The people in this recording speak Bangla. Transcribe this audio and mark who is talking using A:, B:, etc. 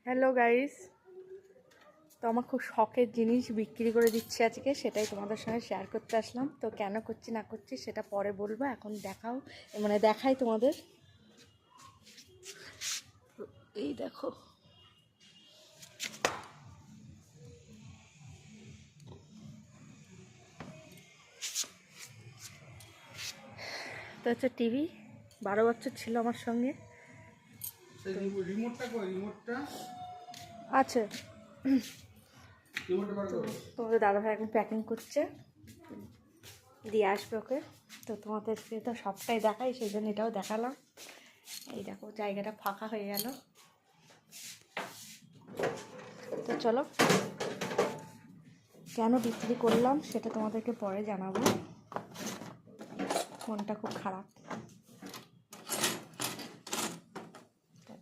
A: হ্যালো গাইস, তো আমার খুব শখের জিনিস বিক্রি করে দিচ্ছি আজকে, সেটাই তোমাদের সঙ্গে শেয়ার করতে আসলাম। তো কেন করছি না করছি সেটা পরে বলবো, এখন দেখাই তোমাদের। এই দেখো, তো হচ্ছে টিভি। 12 বছর ছিল আমার সঙ্গে, আছে। তোমাদের দাদাভাই এখন প্যাকিং করছে, দিয়ে আসবে ওকে। তো তোমাদেরকে তো সবটাই দেখাই, সেই জন্য এটাও দেখালাম। এই দেখো, জায়গাটা ফাঁকা হয়ে গেল। তো চলো, কেন বিক্রি করলাম সেটা তোমাদেরকে পরে জানাবো। মনটা খুব খারাপ।